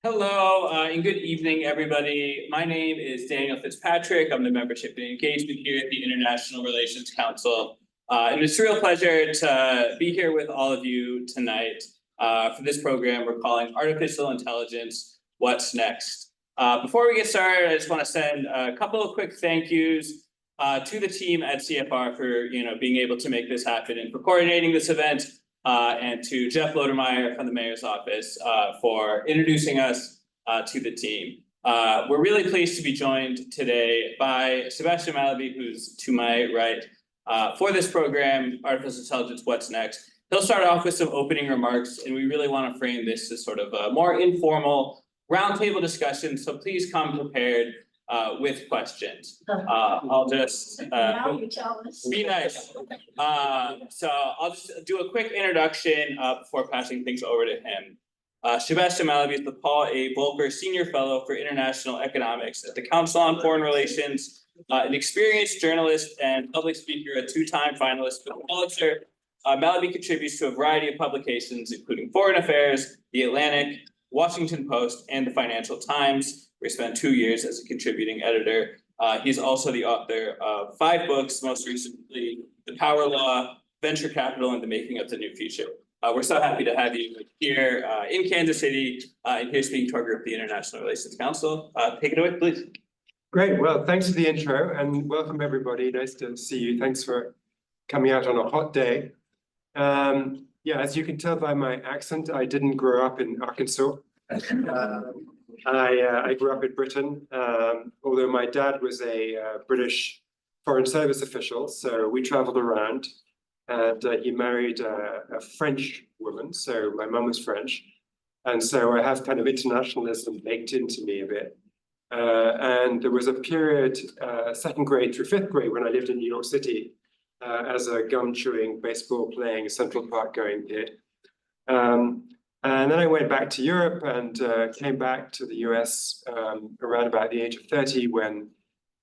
Hello, and good evening, everybody. My name is Daniel Fitzpatrick. I'm the Membership and Engagement here at the International Relations Council. And it's a real pleasure to be here with all of you tonight for this program we're calling Artificial Intelligence, What's Next? Before we get started, I just want to send a couple of quick thank yous to the team at CFR for being able to make this happen and for coordinating this event. And to Jeff Lodermeyer from the mayor's office for introducing us to the team. We're really pleased to be joined today by Sebastian Mallaby, who's to my right, for this program, Artificial Intelligence, What's Next? He'll start off with some opening remarks, and we really want to frame this as sort of a more informal roundtable discussion, so please come prepared with questions. I'll just be nice. So I'll just do a quick introduction before passing things over to him. Sebastian Mallaby is the Paul A. Volcker Senior Fellow for International Economics at the Council on Foreign Relations, an experienced journalist and public speaker, a two-time finalist for the Pulitzer. Mallaby contributes to a variety of publications, including Foreign Affairs, The Atlantic, Washington Post, and the Financial Times. We spent 2 years as a contributing editor. He's also the author of 5 books, most recently The Power Law, Venture Capital, and the Making of the New Future. We're so happy to have you here in Kansas City and here speaking to our group, the International Relations Council. Take it away, please. Great. Well, thanks for the intro and welcome everybody. Nice to see you. Thanks for coming out on a hot day. Yeah, as you can tell by my accent, I didn't grow up in Arkansas. I grew up in Britain, although my dad was a British Foreign Service official, so we traveled around, and he married a French woman, so my mum was French, and so I have kind of internationalism baked into me a bit. And there was a period, 2nd grade through 5th grade, when I lived in New York City as a gum-chewing, baseball-playing, Central Park-going kid. And then I went back to Europe and came back to the US around about the age of 30 when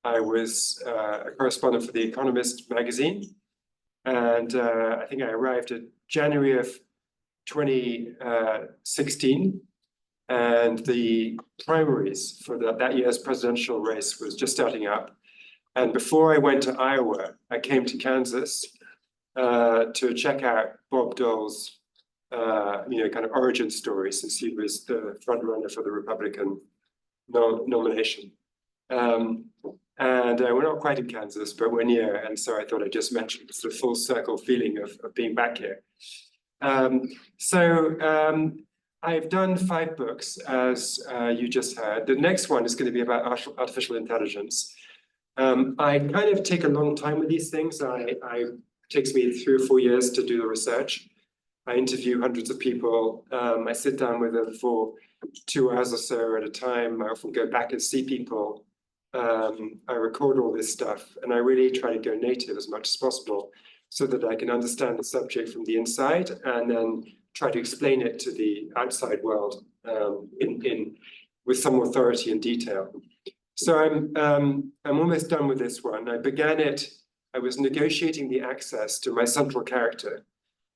I was a correspondent for The Economist magazine. And I think I arrived in January of 2016. And the primaries for that year's presidential race was just starting up. And before I went to Iowa, I came to Kansas to check out Bob Dole's kind of origin story, since he was the front runner for the Republican nomination. And we're not quite in Kansas, but we're near. And so I thought I'd just mention it's the full circle feeling of being back here. I've done 5 books, as you just heard. The next one is going to be about artificial intelligence. I kind of take a long time with these things. It takes me 3 or 4 years to do the research. I interview hundreds of people. I sit down with them for 2 hours or so at a time. I often go back and see people. I record all this stuff, and I really try to go native as much as possible so that I can understand the subject from the inside and then try to explain it to the outside world with some authority and detail. So I'm almost done with this one. I began it, I was negotiating the access to my central character,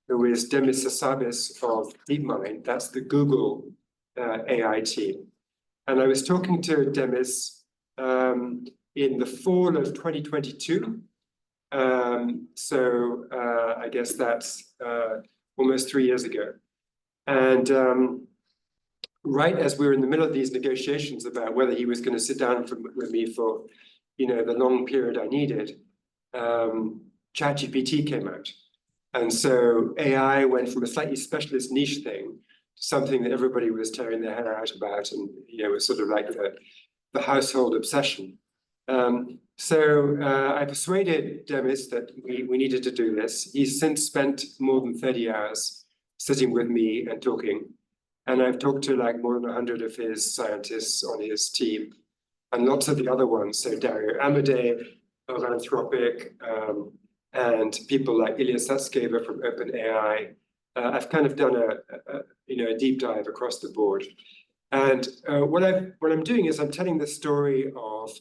who is Demis Hassabis of DeepMind. That's the Google AI team. And I was talking to Demis in the fall of 2022. I guess that's almost 3 years ago. And right as we were in the middle of these negotiations about whether he was going to sit down with me for the long period I needed, ChatGPT came out. And so AI went from a slightly specialist niche thing to something that everybody was tearing their hair out about, and it was sort of like the household obsession. I persuaded Demis that we needed to do this. He's since spent more than 30 hours sitting with me and talking. And I've talked to like more than 100 of his scientists on his team and lots of the other ones. So Dario Amodei of Anthropic, and people like Ilya Sutskever from OpenAI. I've kind of done a deep dive across the board. And what I'm doing is I'm telling the story of,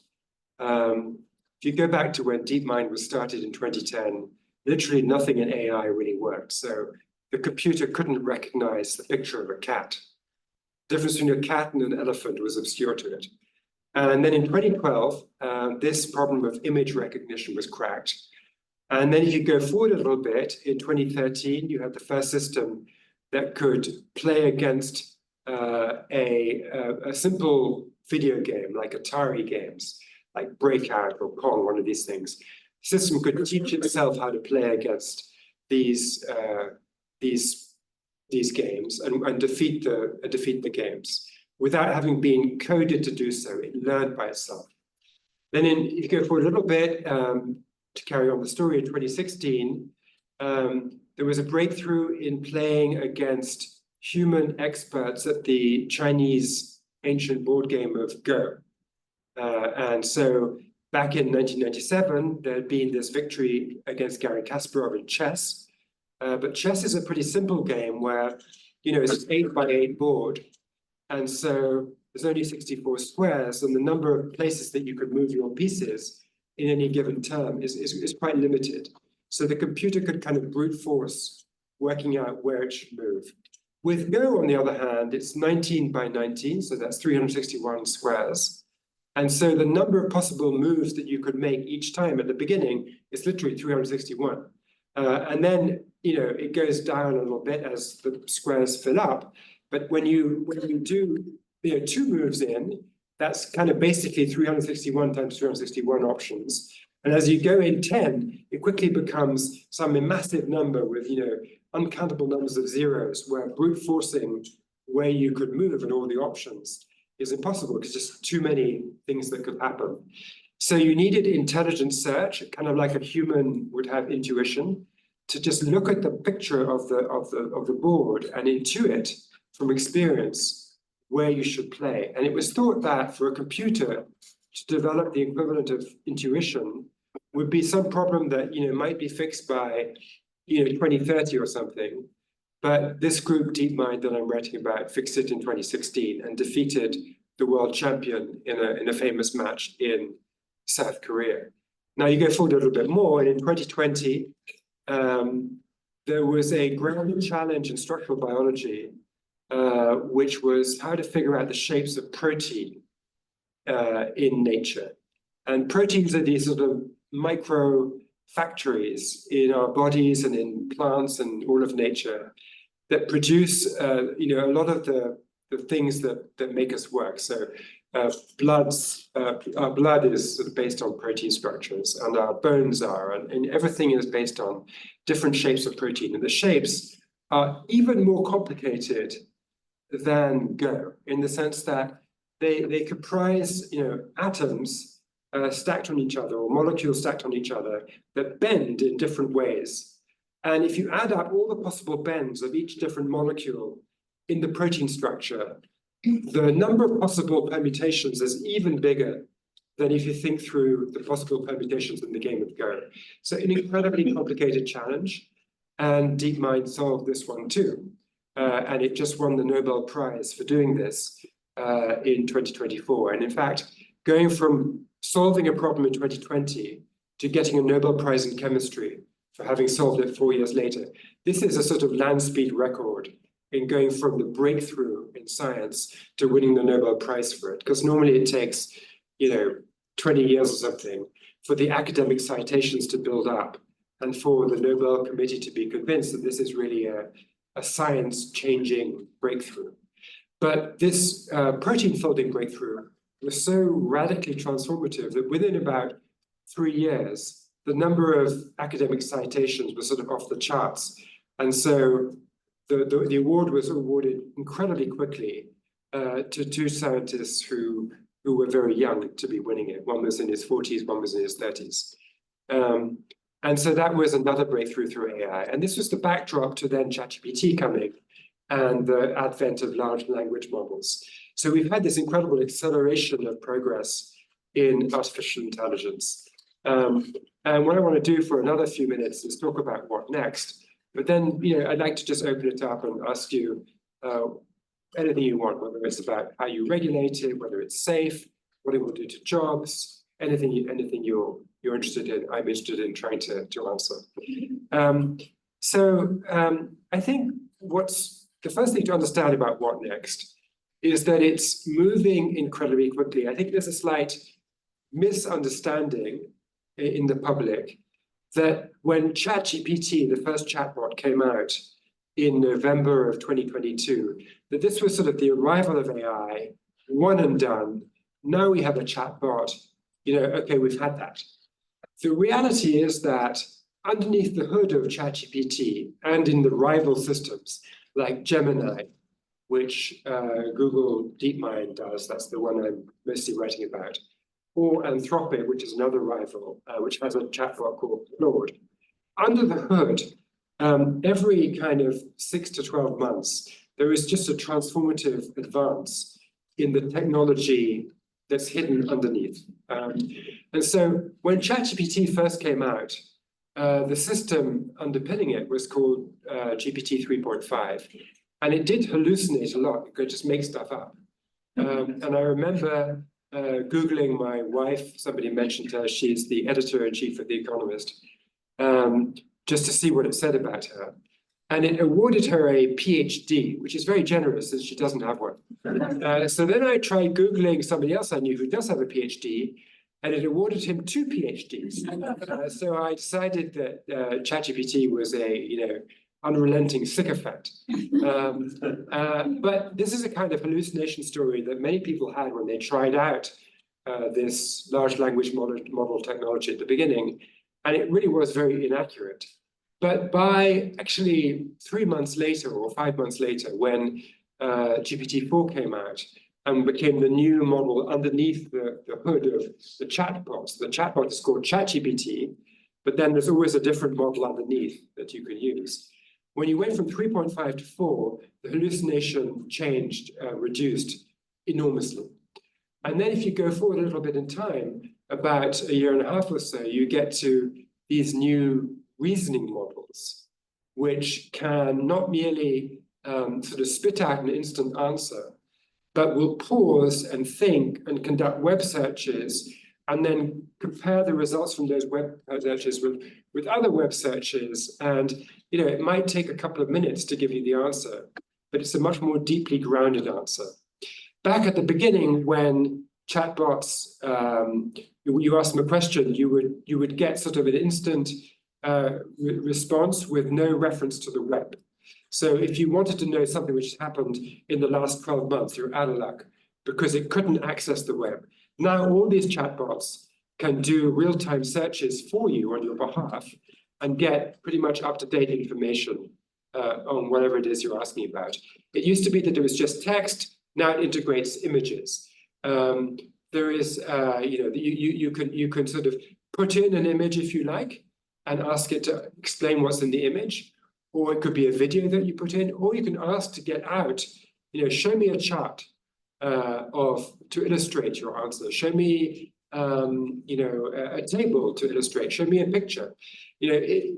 if you go back to when DeepMind was started in 2010, literally nothing in AI really worked. So the computer couldn't recognize the picture of a cat. difference between a cat and an elephant was obscure to it. And then in 2012, this problem of image recognition was cracked. And then if you go forward a little bit, in 2013, you had the first system that could play against a simple video game like Atari games, like Breakout or Pong, one of these things. The system could teach itself how to play against these games and defeat the games without having been coded to do so. It learned by itself. Then if you go forward a little bit, to carry on the story, in 2016, there was a breakthrough in playing against human experts at the Chinese ancient board game of Go. And so back in 1997, there had been this victory against Garry Kasparov in chess. But chess is a pretty simple game where, it's an 8x8 board. And so there's only 64 squares, and the number of places that you could move your pieces in any given term is quite limited. So the computer could kind of brute force working out where it should move. With Go, on the other hand, it's 19 by 19, so that's 361 squares. And so the number of possible moves that you could make each time at the beginning is literally 361. And then, it goes down a little bit as the squares fill up. But when you do, 2 moves in, that's kind of basically 361 times 361 options. And as you go in 10, it quickly becomes some massive number with, uncountable numbers of zeros, where brute forcing where you could move and all the options is impossible because just too many things that could happen. So you needed intelligent search, kind of like a human would have intuition, to just look at the picture of the board and intuit from experience where you should play. And it was thought that for a computer to develop the equivalent of intuition would be some problem that might be fixed by 2030 or something. But this group, DeepMind, that I'm writing about, fixed it in 2016 and defeated the world champion in a famous match in South Korea. Now you go forward a little bit more, and in 2020, there was a grand challenge in structural biology, which was how to figure out the shapes of protein in nature. And proteins are these sort of micro factories in our bodies and in plants and all of nature that produce, a lot of the things that make us work. So our blood is sort of based on protein structures, and our bones are, and everything is based on different shapes of protein. And the shapes are even more complicated than Go, in the sense that they comprise, atoms stacked on each other, or molecules stacked on each other that bend in different ways. And if you add up all the possible bends of each different molecule in the protein structure, the number of possible permutations is even bigger than if you think through the possible permutations in the game of Go. So an incredibly complicated challenge, and DeepMind solved this one too. And it just won the Nobel Prize for doing this in 2024. And in fact, going from solving a problem in 2020 to getting a Nobel Prize in chemistry for having solved it 4 years later, this is a sort of land speed record in going from the breakthrough in science to winning the Nobel Prize for it. Because normally it takes, 20 years or something for the academic citations to build up and for the Nobel Committee to be convinced that this is really a science-changing breakthrough. But this protein folding breakthrough was so radically transformative that within about 3 years, the number of academic citations was sort of off the charts. And so the award was awarded incredibly quickly to 2 scientists who were very young to be winning it. One was in his 40s, one was in his 30s. And so that was another breakthrough through AI. And this was the backdrop to then ChatGPT coming and the advent of large language models. So we've had this incredible acceleration of progress in artificial intelligence. And what I want to do for another few minutes is talk about what next. But then, I'd like to just open it up and ask you anything you want, whether it's about how you regulate it, whether it's safe, what it will do to jobs, anything you're interested in, I'm interested in trying to answer. I think what's the first thing to understand about what next is that it's moving incredibly quickly. I think there's a slight misunderstanding in the public that when ChatGPT, the first chatbot, came out in November of 2022, that this was sort of the arrival of AI, one and done. Now we have a chatbot, okay, we've had that. The reality is that underneath the hood of ChatGPT and in the rival systems like Gemini, which Google DeepMind does, that's the one I'm mostly writing about, or Anthropic, which is another rival, which has a chatbot called Claude. Under the hood, every kind of 6 to 12 months, there is just a transformative advance in the technology that's hidden underneath. And so when ChatGPT first came out, the system underpinning it was called GPT 3.5. And it did hallucinate a lot. It could just make stuff up. And I remember Googling my wife, somebody mentioned her, she's the editor-in-chief of The Economist, just to see what it said about her. And it awarded her a PhD, which is very generous since she doesn't have one. So then I tried Googling somebody else I knew who does have a PhD, and it awarded him 2 PhDs. So I decided that ChatGPT was a, unrelenting sycophant. But this is a kind of hallucination story that many people had when they tried out this large language model technology at the beginning, and it really was very inaccurate. But by actually 3 months later or 5 months later, when GPT-4 came out and became the new model underneath the hood of the chatbot is called ChatGPT, but then there's always a different model underneath that you can use. When you went from 3.5 to 4, the hallucination reduced enormously. And then if you go forward a little bit in time, about a year and a half or so, you get to these new reasoning models, which can not merely sort of spit out an instant answer, but will pause and think and conduct web searches and then compare the results from those web searches with other web searches. And it might take a couple of minutes to give you the answer, but it's a much more deeply grounded answer. Back at the beginning, when chatbots, you ask them a question, you would get sort of an instant response with no reference to the web. So if you wanted to know something which has happened in the last 12 months, you're out of luck because it couldn't access the web. Now all these chatbots can do real-time searches for you on your behalf and get pretty much up-to-date information on whatever it is you're asking about. It used to be that it was just text. Now it integrates images. There is, you can sort of put in an image if you like and ask it to explain what's in the image, or it could be a video that you put in, or you can ask to get out, show me a chart to illustrate your answer. Show me, a table to illustrate. Show me a picture.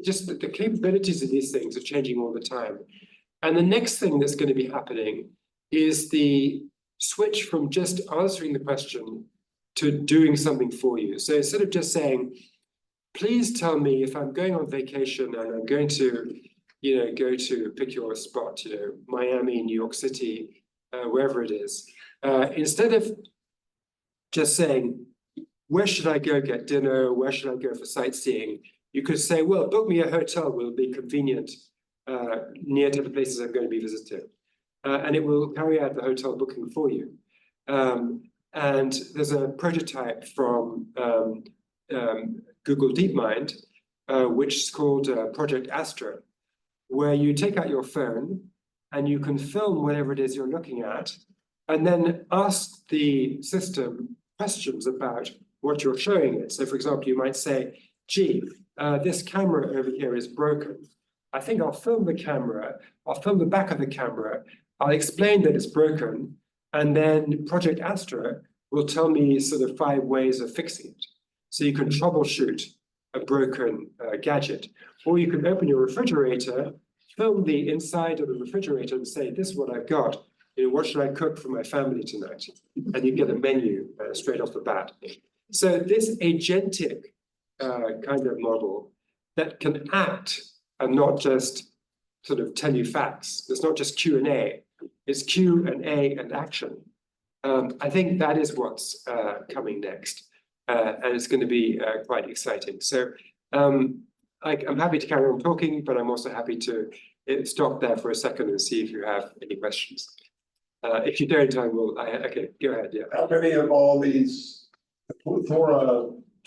Just the capabilities of these things are changing all the time. And the next thing that's going to be happening is the switch from just answering the question to doing something for you. So instead of just saying, please tell me if I'm going on vacation and I'm going to, go to pick your spot, Miami, New York City, wherever it is. Instead of just saying, where should I go get dinner? Where should I go for sightseeing? You could say, well, book me a hotel will be convenient near to the places I'm going to be visiting. And it will carry out the hotel booking for you. And there's a prototype from Google DeepMind, which is called Project Astra, where you take out your phone and you can film whatever it is you're looking at, and then ask the system questions about what you're showing it. So for example, you might say, gee, this camera over here is broken. I think I'll film the camera, I'll film the back of the camera, I'll explain that it's broken, and then Project Astra will tell me sort of 5 ways of fixing it. So you can troubleshoot a broken gadget. Or you can open your refrigerator, film the inside of the refrigerator and say, this is what I've got. What should I cook for my family tonight? And you get a menu straight off the bat. So this agentic kind of model that can act and not just sort of tell you facts. It's not just Q&A. It's Q and A and action. I think that is what's coming next, and it's going to be quite exciting. So I'm happy to carry on talking, but I'm also happy to stop there for a second and see if you have any questions. If you don't, I will. Okay, go ahead. Yeah. How many of all these for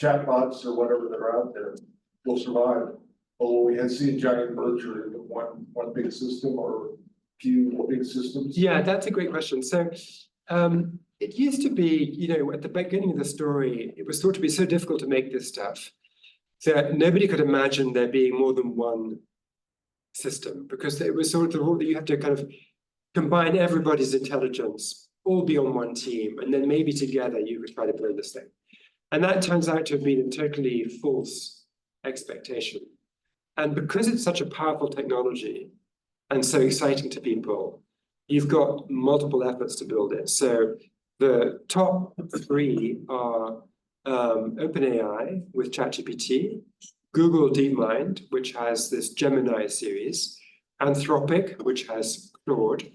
chatbots or whatever that are out there will survive? Or will we see a giant merger into one big system or few big systems? Yeah, that's a great question. So it used to be, at the beginning of the story, it was thought to be so difficult to make this stuff that nobody could imagine there being more than one system, because it was sort of the rule that you have to kind of combine everybody's intelligence, all be on one team, and then maybe together you could try to build this thing. And that turns out to have been a totally false expectation. And because it's such a powerful technology and so exciting to people, you've got multiple efforts to build it. So the top three are OpenAI with ChatGPT, Google DeepMind, which has this Gemini series, Anthropic, which has Claude.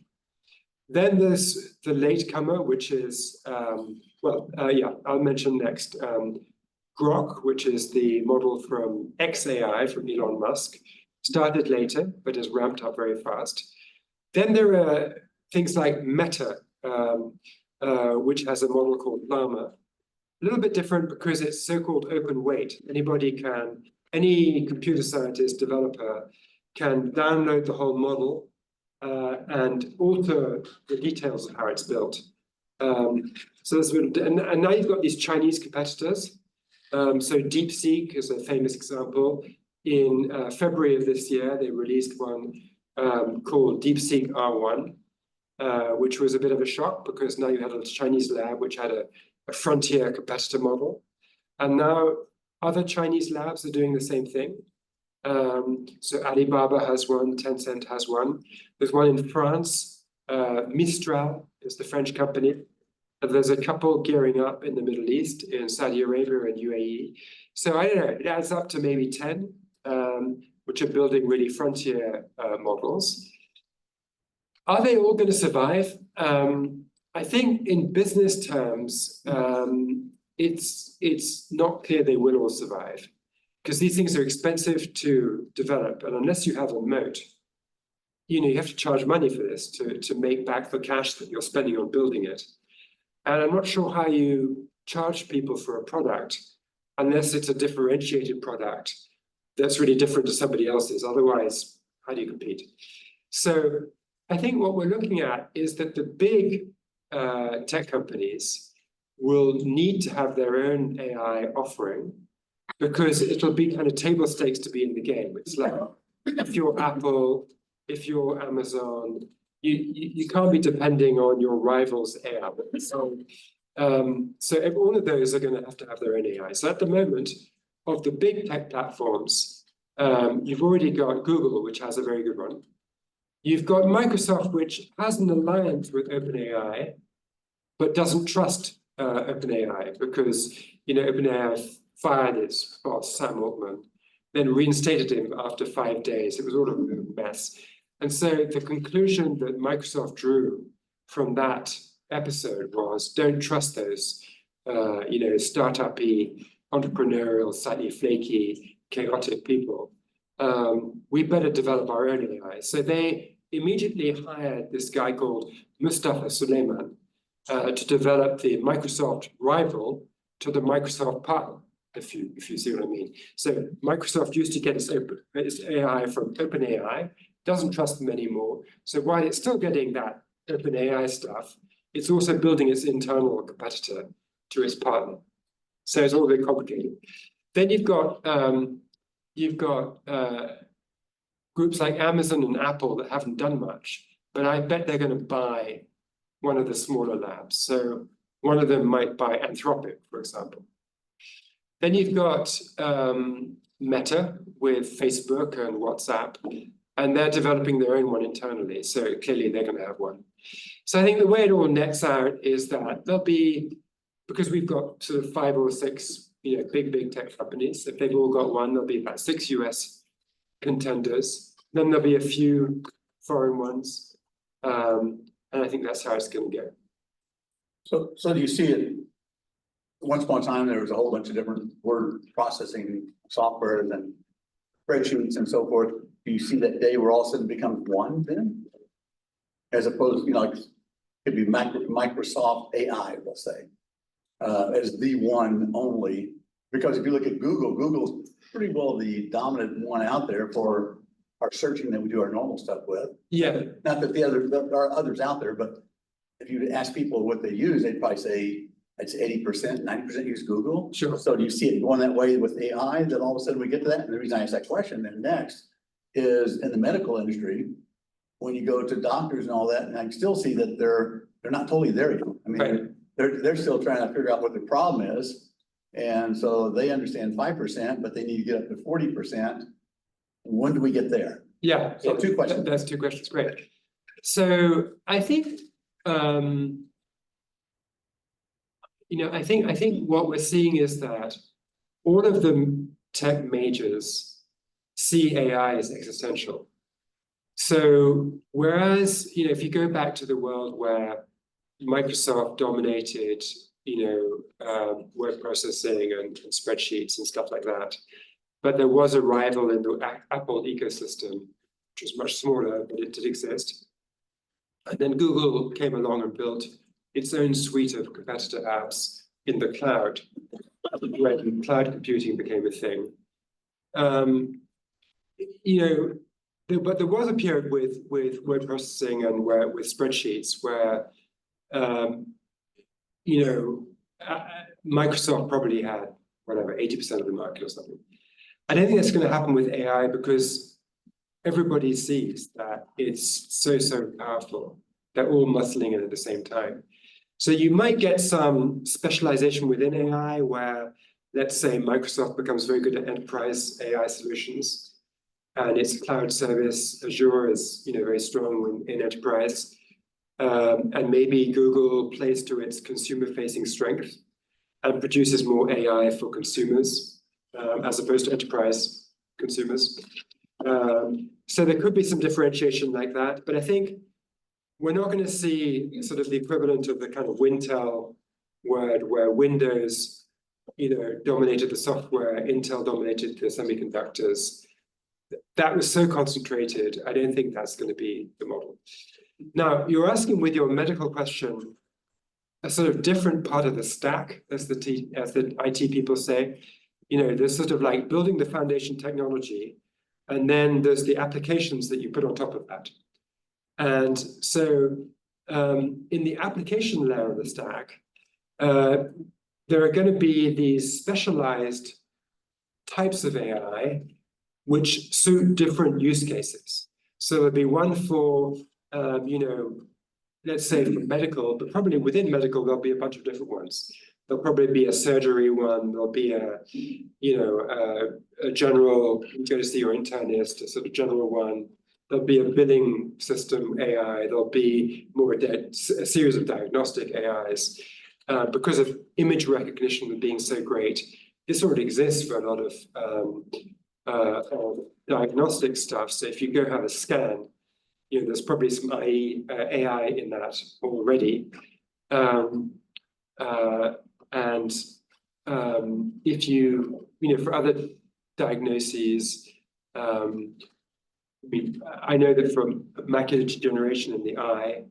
Then there's the latecomer, which is, I'll mention next, Grok, which is the model from XAI from Elon Musk, started later, but has ramped up very fast. Then there are things like Meta, which has a model called Llama. A little bit different because it's so-called open weight. Any computer scientist, developer can download the whole model and alter the details of how it's built. So that's and now you've got these Chinese competitors. So DeepSeek is a famous example. In February of this year, they released one called DeepSeek R1, which was a bit of a shock because now you had a Chinese lab which had a frontier competitor model. And now other Chinese labs are doing the same thing. So Alibaba has one, Tencent has one. There's one in France, Mistral is the French company. There's a couple gearing up in the Middle East, in Saudi Arabia and UAE. So I don't know, it adds up to maybe 10, which are building really frontier models. Are they all going to survive? I think in business terms, it's not clear they will all survive, because these things are expensive to develop, and unless you have a moat, you have to charge money for this to make back the cash that you're spending on building it. And I'm not sure how you charge people for a product unless it's a differentiated product that's really different to somebody else's. Otherwise, how do you compete? So I think what we're looking at is that the big tech companies will need to have their own AI offering, because it'll be kind of table stakes to be in the game. It's like, if you're Apple, if you're Amazon, you can't be depending on your rivals' AI. So all of those are going to have their own AI. So at the moment, of the big tech platforms, you've already got Google, which has a very good one. You've got Microsoft, which has an alliance with OpenAI, but doesn't trust OpenAI because OpenAI fired its boss, Sam Altman, then reinstated him after 5 days. It was all a mess. And so the conclusion that Microsoft drew from that episode was, don't trust those, startup-y, entrepreneurial, slightly flaky, chaotic people. We better develop our own AI. So they immediately hired this guy called Mustafa Suleyman to develop the Microsoft rival to the Microsoft partner, if you see what I mean. So Microsoft used to get its AI from OpenAI, doesn't trust them anymore. So while it's still getting that OpenAI stuff, it's also building its internal competitor to its partner. So it's all a bit complicated. Then you've got groups like Amazon and Apple that haven't done much, but I bet they're going to buy one of the smaller labs. So one of them might buy Anthropic, for example. Then you've got Meta with Facebook and WhatsApp, and they're developing their own one internally. So clearly they're going to have one. So I think the way it all nets out is that there'll be, because we've got sort of 5 or 6, big tech companies. If they've all got one, there'll be about 6 US contenders. Then there'll be a few foreign ones. And I think that's how it's going to go. So do you see it? Once upon a time, there was a whole bunch of different word processing software and spreadsheets and so forth. Do you see that day where all of a sudden it becomes one then? As opposed, like, it'd be Microsoft AI, let's say, as the one only. Because if you look at Google, Google's pretty well the dominant one out there for our searching that we do our normal stuff with. Yeah. Not that there are others out there, but if you ask people what they use, they'd probably say it's 80%, 90% use Google. Sure. So do you see it going that way with AI, that all of a sudden we get to that? And the reason I asked that question then next is in the medical industry, when you go to doctors and all that, and I can still see that they're not totally there yet. I mean, Right. they're still trying to figure out what the problem is. And so they understand 5%, but they need to get up to 40%. When do we get there? Yeah. So two questions. That's two questions. Great. So I think, I think what we're seeing is that all of the tech majors see AI as existential. So whereas, if you go back to the world where Microsoft dominated, word processing and spreadsheets and stuff like that, but there was a rival in the Apple ecosystem, which was much smaller, but it did exist. And then Google came along and built its own suite of competitor apps in the cloud, when cloud computing became a thing. But there was a period with word processing and with spreadsheets where, Microsoft probably had, 80% of the market or something. I don't think that's going to happen with AI because everybody sees that it's so powerful. They're all muscling it at the same time. So you might get some specialization within AI where, let's say, Microsoft becomes very good at enterprise AI solutions, and its cloud service, Azure, is very strong in enterprise. And maybe Google plays to its consumer-facing strength and produces more AI for consumers as opposed to enterprise consumers. So there could be some differentiation like that, but I think we're not going to see sort of the equivalent of the kind of Wintel word where Windows, dominated the software, Intel dominated the semiconductors. That was so concentrated. I don't think that's going to be the model. Now, you're asking with your medical question a sort of different part of the stack, as the IT people say. There's sort of like building the foundation technology, and then there's the applications that you put on top of that. And so in the application layer of the stack, there are going to be these specialized types of AI which suit different use cases. So there'll be one for, let's say for medical, but probably within medical, there'll be a bunch of different ones. There'll probably be a surgery one, there'll be a general, you go to see your internist, a sort of general one. There'll be a billing system AI, there'll be more a series of diagnostic AIs. Because of image recognition being so great, this already exists for a lot of diagnostic stuff. So if you go have a scan, there's probably some AI in that already. If you, for other diagnoses, I know that from macular degeneration in the eye,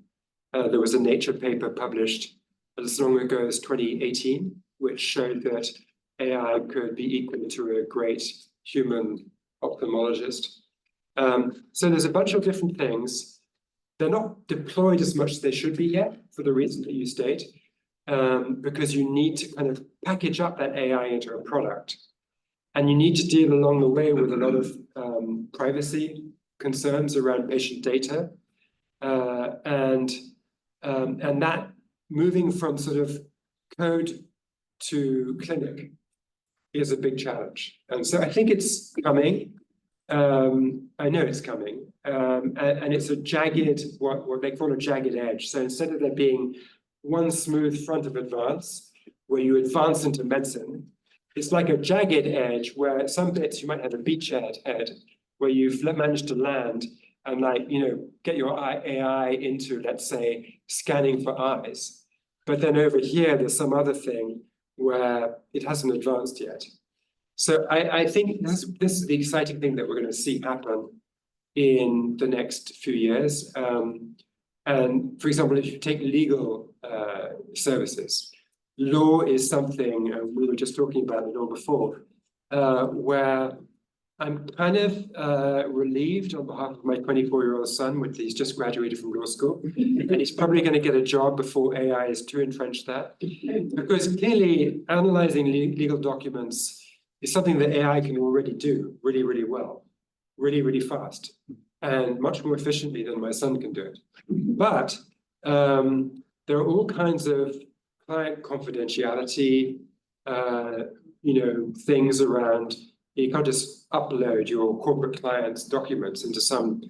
there was a Nature paper published as long ago as 2018, which showed that AI could be equal to a great human ophthalmologist. So there's a bunch of different things. They're not deployed as much as they should be yet, for the reason that you state, because you need to kind of package up that AI into a product. And you need to deal along the way with a lot of privacy concerns around patient data. And that moving from sort of code to clinic is a big challenge. And so I think it's coming. I know it's coming. And it's a jagged, what they call a jagged edge. So instead of there being one smooth front of advance, where you advance into medicine, it's like a jagged edge where some bits you might have a beachhead head, where you've managed to land, and get your AI into, let's say, scanning for eyes. But then over here, there's some other thing where it hasn't advanced yet. So I think this is the exciting thing that we're going to see happen in the next few years. And for example, if you take legal services, law is something, we were just talking about the law before, where I'm kind of relieved on behalf of my 24-year-old son, which he's just graduated from law school, and he's probably going to get a job before AI is too entrenched there. Because clearly, analyzing legal documents is something that AI can already do really, really well, really, really fast, and much more efficiently than my son can do it. But there are all kinds of client confidentiality, things around. You can't just upload your corporate client's documents into some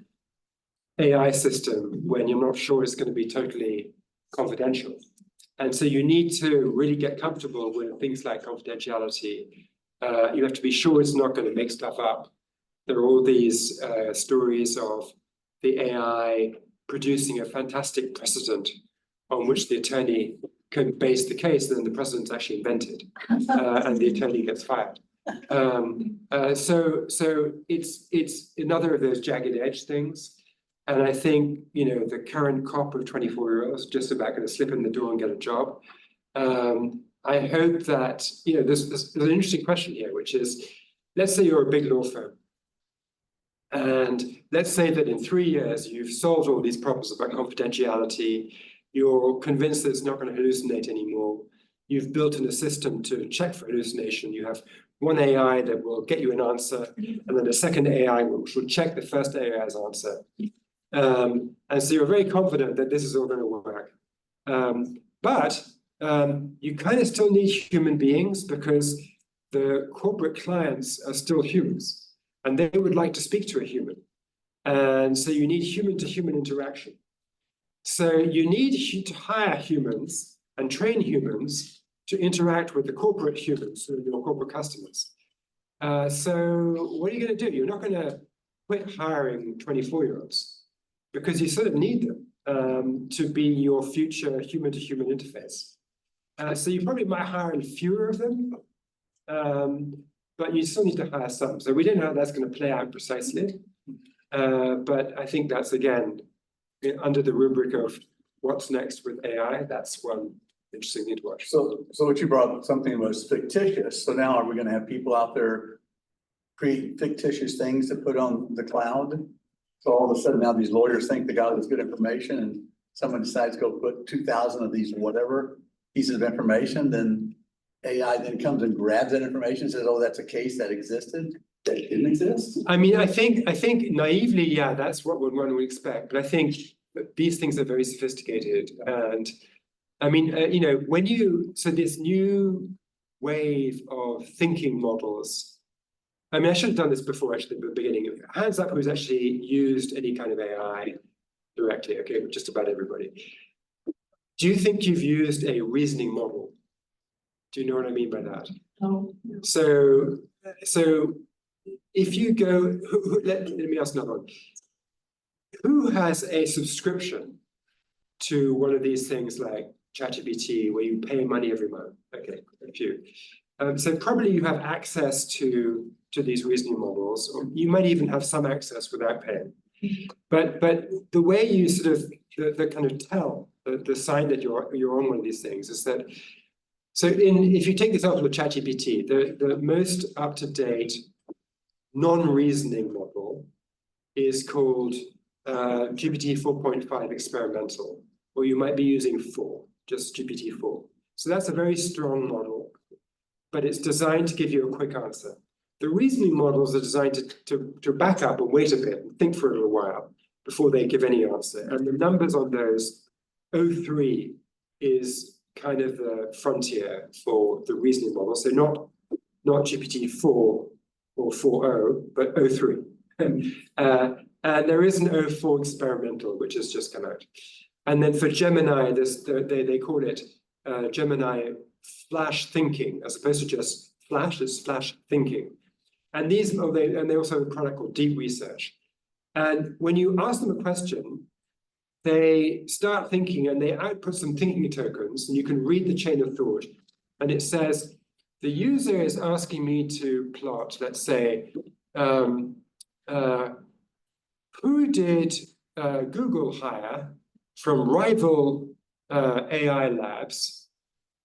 AI system when you're not sure it's going to be totally confidential. And so you need to really get comfortable with things like confidentiality. You have to be sure it's not going to make stuff up. There are all these stories of the AI producing a fantastic precedent on which the attorney can base the case, and then the precedent's actually invented, and the attorney gets fired. So it's another of those jagged edge things. And I think, the current crop of 24-year-olds just about going to slip in the door and get a job. I hope that, there's an interesting question here, which is, let's say you're a big law firm. And let's say that in 3 years, you've solved all these problems about confidentiality. You're convinced that it's not going to hallucinate anymore. You've built in a system to check for hallucination. You have one AI that will get you an answer, and then a second AI which will check the first AI's answer. And so you're very confident that this is all going to work. But you kind of still need human beings, because the corporate clients are still humans, and they would like to speak to a human. And so you need human-to-human interaction. So you need to hire humans and train humans to interact with the corporate humans, who are your corporate customers. So what are you going to do? You're not going to quit hiring 24-year-olds, because you sort of need them to be your future human-to-human interface. So you probably might hire fewer of them, but you still need to hire some. So we don't know how that's going to play out precisely. But I think that's, again, under the rubric of what's next with AI, that's one interesting thing to watch. So what you brought up, something was fictitious. So now are we going to have people out there create fictitious things to put on the cloud? So all of a sudden now these lawyers think they got this good information, and someone decides to go put 2,000 of these whatever pieces of information, then AI then comes and grabs that information and says, oh, that's a case that existed, that didn't exist? I mean, I think naively, yeah, that's what one would expect. But I think these things are very sophisticated. And I mean, so this new wave of thinking models, I mean, I should have done this before, actually, at the beginning. Hands up who's actually used any kind of AI directly, okay, just about everybody. Do you think you've used a reasoning model? Do you know what I mean by that? No. So if you go, let me ask another one. Who has a subscription to one of these things like ChatGPT, where you pay money every month? Okay, a few. So probably you have access to these reasoning models, or you might even have some access without paying. But the way you sort of the kind of tell the sign that you're on one of these things is that. So if you take the example of ChatGPT, the most up-to-date non-reasoning model is called GPT 4.5 experimental, or you might be using 4, just GPT 4. So that's a very strong model, but it's designed to give you a quick answer. The reasoning models are designed to back up and wait a bit and think for a little while before they give any answer. And the numbers on those, 03 is kind of the frontier for the reasoning model. So not GPT 4 or 4.0, but 03. And there is an 04 experimental, which has just come out. And then for Gemini, they call it Gemini flash thinking, as opposed to just flash, it's flash thinking. And they also have a product called Deep Research. And when you ask them a question, they start thinking and they output some thinking tokens, and you can read the chain of thought. And it says, the user is asking me to plot, let's say, who did Google hire from rival AI labs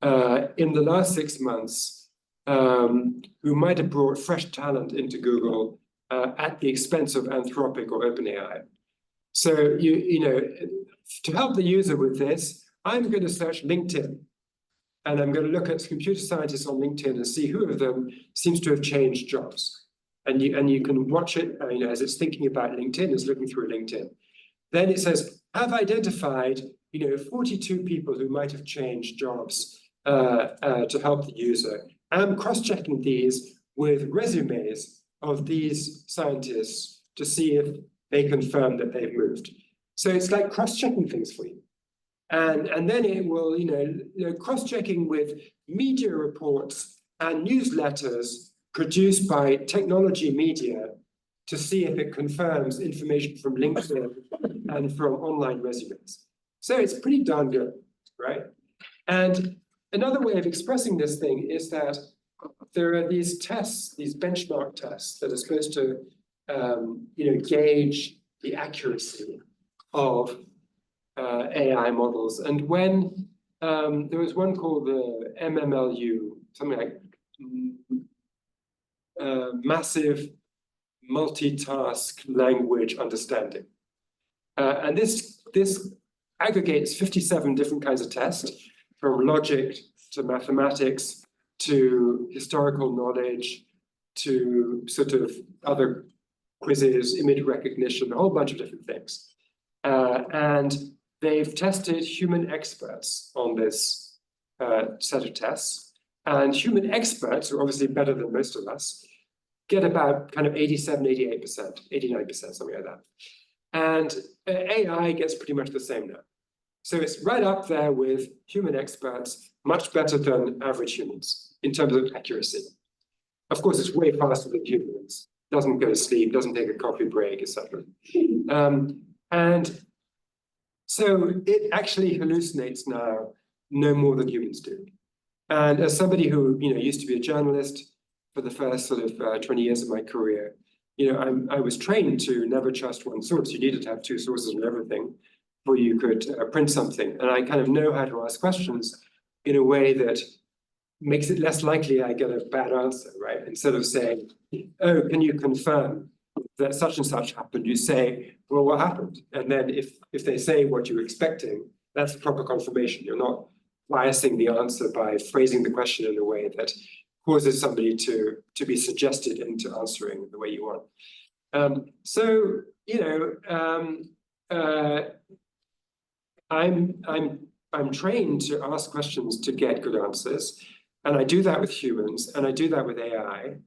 in the last 6 months who might have brought fresh talent into Google at the expense of Anthropic or OpenAI. So you know, to help the user with this, I'm going to search LinkedIn, and I'm going to look at computer scientists on LinkedIn and see who of them seems to have changed jobs. And you can watch it, you know, as it's thinking about LinkedIn, it's looking through LinkedIn. Then it says, I've identified, you know, 42 people who might have changed jobs to help the user. I'm cross-checking these with resumes of these scientists to see if they confirm that they've moved. So it's like cross-checking things for you. And then it will, you know, cross-checking with media reports and newsletters produced by technology media to see if it confirms information from LinkedIn and from online resumes. So it's pretty darn good, right? And another way of expressing this thing is that there are these tests, these benchmark tests that are supposed to, you know, gauge the accuracy of AI models. And when there was one called the MMLU, something like Massive Multitask Language Understanding. And this aggregates 57 different kinds of tests, from logic to mathematics to historical knowledge to sort of other quizzes, image recognition, a whole bunch of different things. And they've tested human experts on this set of tests. And human experts, who are obviously better than most of us, get about kind of 87, 88%, 89%, something like that. And AI gets pretty much the same now. So it's right up there with human experts, much better than average humans in terms of accuracy. Of course, it's way faster than humans. Doesn't go to sleep, doesn't take a coffee break, etc. And so it actually hallucinates now no more than humans do. And as somebody who, you know, used to be a journalist for the first sort of 20 years of my career, you know, I was trained to never trust one source. You needed to have two sources of everything before you could print something. And I kind of know how to ask questions in a way that makes it less likely I get a bad answer, right? Instead of saying, oh, can you confirm that such and such happened? You say, well, what happened? And then if they say what you're expecting, that's proper confirmation. You're not biasing the answer by phrasing the question in a way that causes somebody to be suggested into answering the way you want. So, you know, I'm trained to ask questions to get good answers. And I do that with humans, and I do that with AI.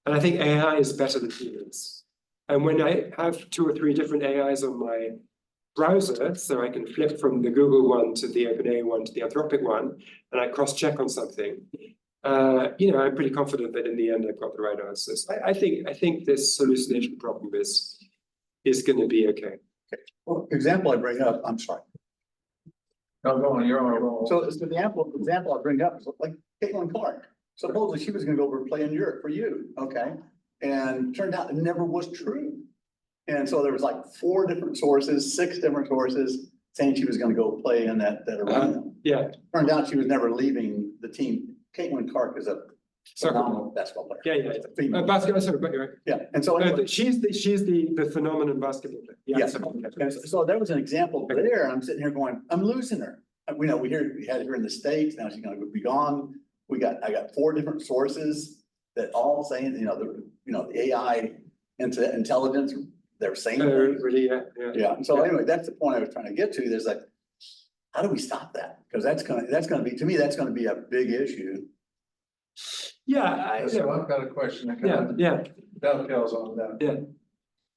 And I think AI is better than humans. And when I have 2 or 3 different AIs on my browser, so I can flip from the Google one to the OpenAI one to the Anthropic one, and I cross-check on something, you know, I'm pretty confident that in the end I've got the right answers. I think this hallucination problem is going to be okay. Well, example I bring up, I'm sorry. No, go on, you're on a roll. So the example I bring up is like Caitlin Clark. Supposedly she was gonna go over and play in Europe for you, okay? And turned out it never was true. And so there was like 4 different sources, 6 different sources saying she was gonna go play in that arena. Yeah. Turned out she was never leaving the team. Caitlin Clark is a phenomenal basketball player. Yeah. It's a female. Basketball, sorry, but you're right. Yeah, and so anyway, She's the phenomenon basketball player. yes. And so there was an example there. I'm sitting here going, I'm losing her. We know we had her in the States. Now she's going to be gone. I got 4 different sources that all saying, the AI intelligence, they're saying. Really, Yeah. And so anyway, that's the point I was trying to get to. There's like, how do we stop that? Because that's going to be, to me, that's going to be a big issue. Yeah. So I've got a question that kind of dovetails on that. Yeah.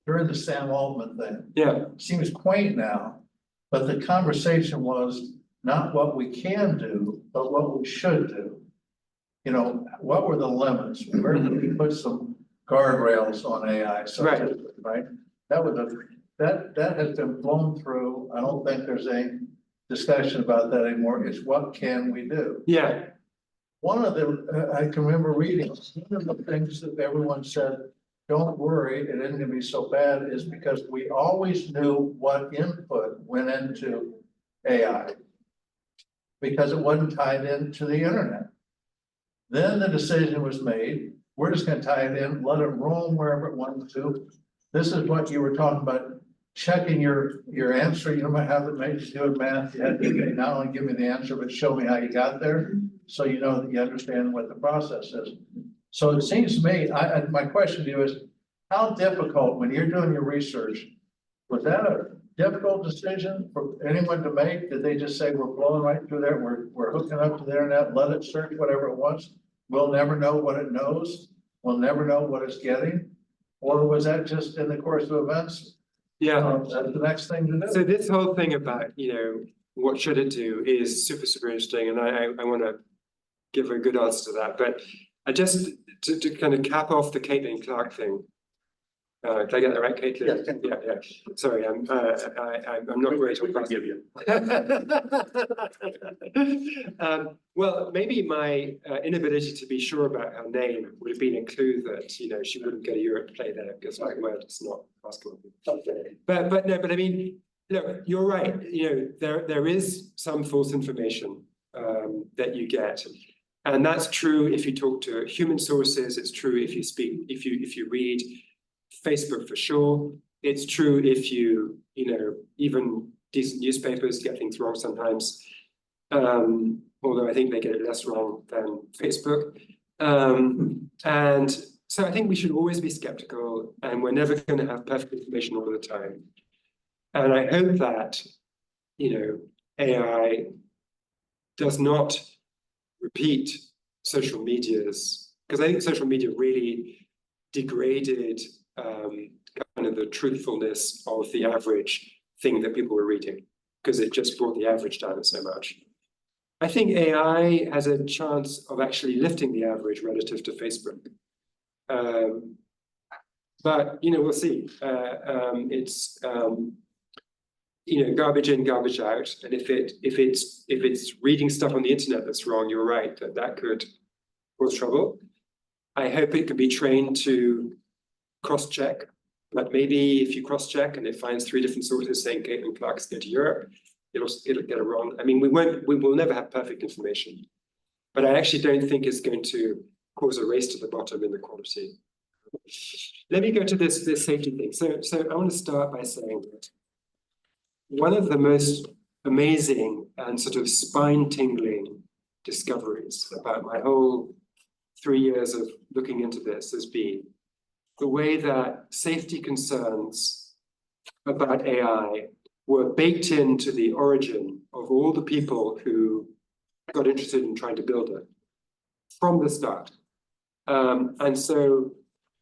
During the Sam Altman thing. Yeah. Seems quaint now, but the conversation was not what we can do, but what we should do. You know, what were the limits? Where did we put some guardrails on AI? Right. Right? That was that has been blown through. I don't think there's any discussion about that anymore. It's what can we do? Yeah, One of the, I can remember reading, one of the things that everyone said, don't worry, it isn't gonna be so bad, is because we always knew what input went into AI. Because it wasn't tied into the internet. Then the decision was made, we're just gonna tie it in, let it roam wherever it wanted to. This is what you were talking about, checking your answer, you might have to make you do math, you had to not only give me the answer, but show me how you got there. So you know that you understand what the process is. So it seems to me, my question to you is, how difficult, when you're doing your research, was that a difficult decision for anyone to make? Did they just say, we're blowing right through there, we're hooking up to the internet, let it search whatever it wants? We'll never know what it knows, we'll never know what it's getting? Or was that just in the course of events? yeah. That's the next thing to do. So this whole thing about, what should it do is super, super interesting. And I want to give a good answer to that. But I just, to kind of cap off the Caitlin Clark thing. Did I get that right, Caitlin? Yes. Yeah. Sorry, I'm not great on that. Give you. Well, maybe my inability to be sure about her name would have been a clue that, she wouldn't go to Europe to play there because it's not basketball. But I mean, look, you're right. There is some false information that you get. And that's true if you talk to human sources. It's true if you speak, if you read Facebook for sure. It's true if you, even decent newspapers get things wrong sometimes. Although I think they get it less wrong than Facebook. And so I think we should always be skeptical, and we're never going to have perfect information all the time. And I hope that, AI does not repeat social media's, because I think social media really degraded kind of the truthfulness of the average thing that people were reading, because it just brought the average down so much. I think AI has a chance of actually lifting the average relative to Facebook. But we'll see. It's garbage in, garbage out. And if it's reading stuff on the internet that's wrong, you're right, that could cause trouble. I hope it can be trained to cross-check, but maybe if you cross-check and it finds 3 different sources saying Caitlin Clark's going to Europe, it'll get it wrong. I mean, we will never have perfect information, but I actually don't think it's going to cause a race to the bottom in the quality. Let me go to this safety thing. So I want to start by saying that one of the most amazing and sort of spine-tingling discoveries about my whole 3 years of looking into this has been the way that safety concerns about AI were baked into the origin of all the people who got interested in trying to build it from the start. And so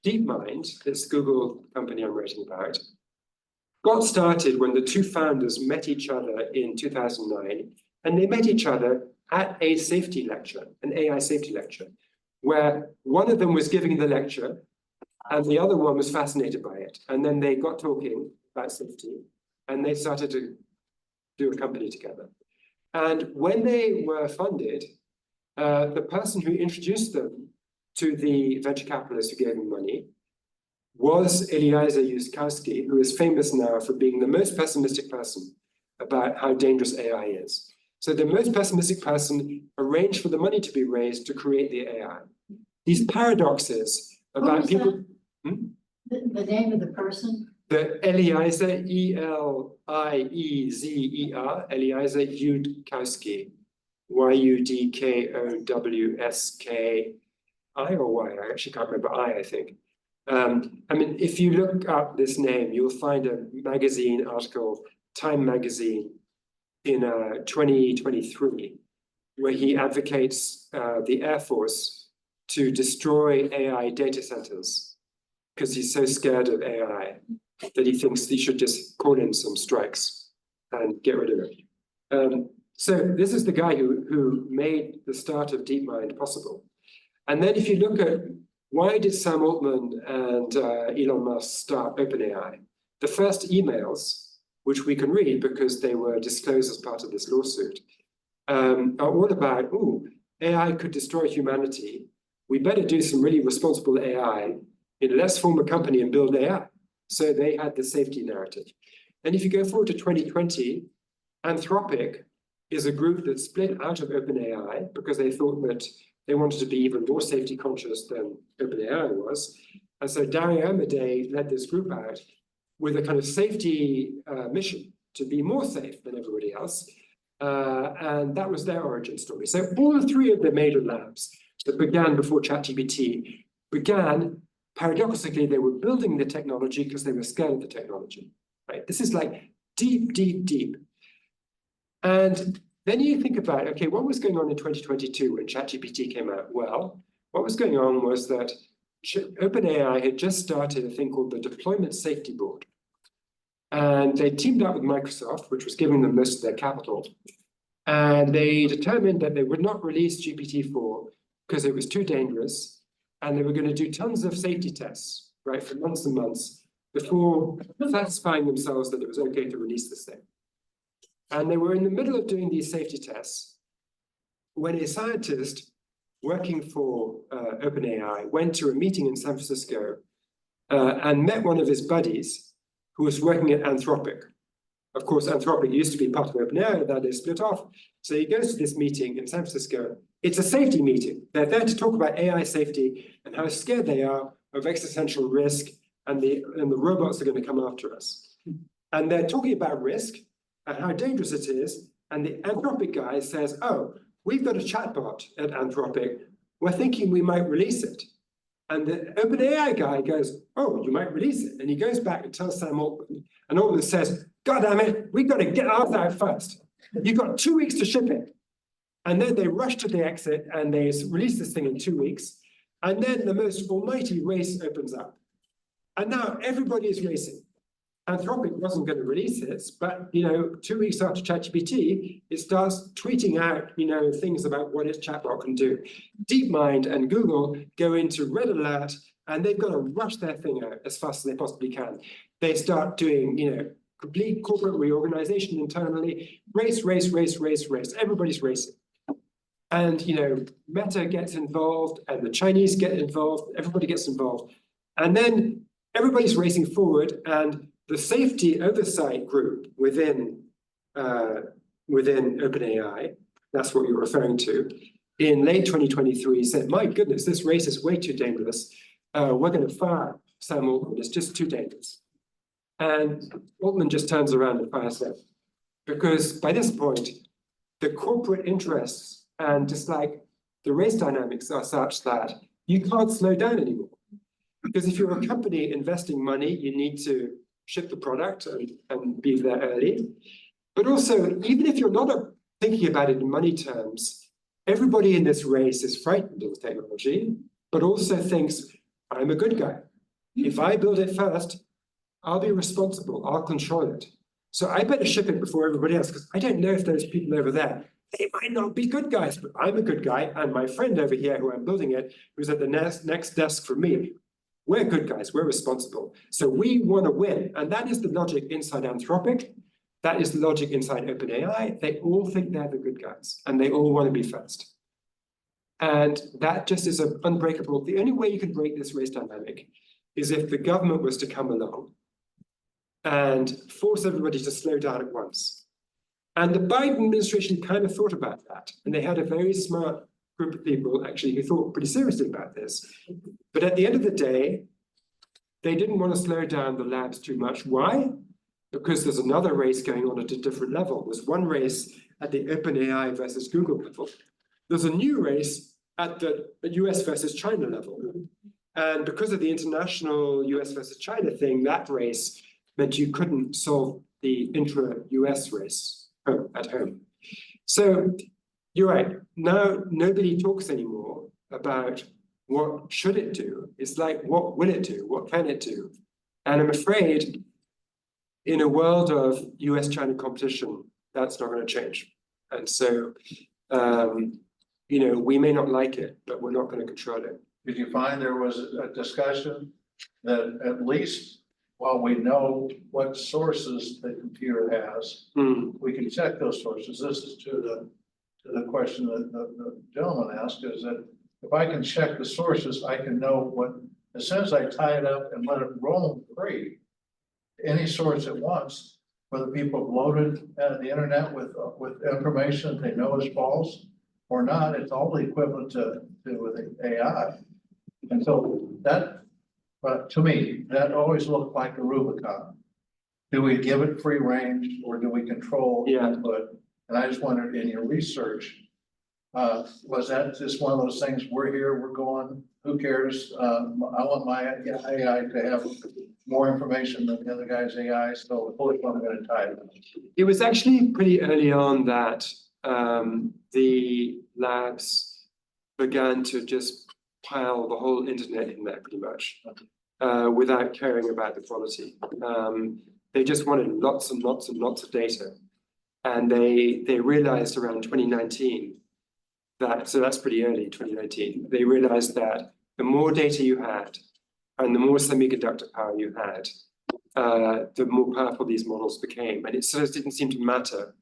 DeepMind, this Google company I'm writing about, got started when the 2 founders met each other in 2009, and they met each other at a safety lecture, an AI safety lecture, where one of them was giving the lecture and the other one was fascinated by it. And then they got talking about safety and they started to do a company together. And when they were funded, the person who introduced them to the venture capitalist who gave them money was Eliezer Yudkowsky, who is famous now for being the most pessimistic person about how dangerous AI is. So the most pessimistic person arranged for the money to be raised to create the AI. These paradoxes about people. The name of the person? The Eliezer, E-L-I-E-Z-E-R, Eliezer Yudkowsky, Y-U-D-K-O-W-S-K-I or Y, I actually can't remember I think. I mean, if you look up this name, you'll find a magazine article, Time magazine, in 2023, where he advocates the Air Force to destroy AI data centers because he's so scared of AI that he thinks he should just call in some strikes and get rid of it. So this is the guy who made the start of DeepMind possible. And then if you look at why did Sam Altman and Elon Musk start OpenAI? the first emails, which we can read because they were disclosed as part of this lawsuit, are all about, oh, AI could destroy humanity. We better do some really responsible AI. Let's form a company and build AI. So they had the safety narrative. And if you go forward to 2020, Anthropic is a group that split out of OpenAI because they thought that they wanted to be even more safety conscious than OpenAI was. And so Dario Amodei led this group out with a kind of safety mission to be more safe than everybody else. And that was their origin story. So all three of the major labs that began before ChatGPT began, paradoxically, they were building the technology because they were scared of the technology, right? This is like deep, deep, deep. And then you think about, okay, what was going on in 2022 when ChatGPT came out? Well, what was going on was that OpenAI had just started a thing called the Deployment Safety Board. And they teamed up with Microsoft, which was giving them most of their capital. And they determined that they would not release GPT-4 because it was too dangerous. And they were going to do tons of safety tests, right, for months and months before satisfying themselves that it was okay to release this thing. And they were in the middle of doing these safety tests when a scientist working for OpenAI went to a meeting in San Francisco and met one of his buddies who was working at Anthropic. Of course, Anthropic used to be part of OpenAI, that is split off. So he goes to this meeting in San Francisco. It's a safety meeting. They're there to talk about AI safety and how scared they are of existential risk and the robots are going to come after us. And they're talking about risk and how dangerous it is. And the Anthropic guy says, oh, we've got a chatbot at Anthropic. We're thinking we might release it. And the OpenAI guy goes, oh, you might release it. And he goes back and tells Sam Altman. And Altman says, God damn it, we've got to get ours out first. You've got 2 weeks to ship it. And then they rush to the exit and they release this thing in 2 weeks. And then the most almighty race opens up. And now everybody is racing. Anthropic wasn't going to release this, but 2 weeks after ChatGPT, it starts tweeting out things about what its chatbot can do. DeepMind and Google go into red alert, and they've got to rush their thing out as fast as they possibly can. They start doing complete corporate reorganization internally. Race. Everybody's racing. And Meta gets involved, and the Chinese get involved. Everybody gets involved, and then everybody's racing forward, and the safety oversight group within OpenAI, that's what you're referring to, in late 2023 said, my goodness, this race is way too dangerous. We're going to fire Sam Altman. It's just too dangerous. And Altman just turns around and fires him. Because by this point, the corporate interests and just like the race dynamics are such that you can't slow down anymore. Because if you're a company investing money, you need to ship the product and be there early. But also, even if you're not thinking about it in money terms, everybody in this race is frightened of the technology, but also thinks, I'm a good guy. If I build it first, I'll be responsible, I'll control it. So I better ship it before everybody else, because I don't know if those people over there, they might not be good guys, but I'm a good guy, and my friend over here who I'm building it, who's at the next desk from me, we're good guys, we're responsible. So we want to win. And that is the logic inside Anthropic. That is the logic inside OpenAI. They all think they're the good guys and they all want to be first. And that just is an unbreakable. The only way you can break this race dynamic is if the government was to come along and force everybody to slow down at once. And the Biden administration kind of thought about that. And they had a very smart group of people actually who thought pretty seriously about this. But at the end of the day, they didn't want to slow down the labs too much. Why? Because there's another race going on at a different level. There's one race at the OpenAI versus Google level. There's a new race at the US versus China level. And because of the international US versus China thing, that race meant you couldn't solve the intra-US race at home. So you're right. Now nobody talks anymore about what should it do. It's like, what will it do? What can it do? And I'm afraid in a world of US-China competition, that's not going to change. And so, we may not like it, but we're not going to control it. Did you find there was a discussion that at least while we know what sources the computer has, we can check those sources. This is to the question that the gentleman asked, is that if I can check the sources, I can know what, as soon as I tie it up and let it roam free, any source it wants, whether people have loaded the internet with information they know is false or not, it's all the equivalent to with AI. And so that, but to me, that always looked like a Rubicon. Do we give it free range or do we control input? And I just wondered, in your research, was that just one of those things, we're here, we're going, who cares? I want my AI to have more information than the other guy's AI, so I'm gonna tie it. It was actually pretty early on that the labs began to just pile the whole internet in there pretty much, without caring about the quality. They just wanted lots and lots and lots of data. And they realized around 2019 that, so that's pretty early, 2019, they realized that the more data you had and the more semiconductor power you had, the more powerful these models became. And it sort of didn't seem to matter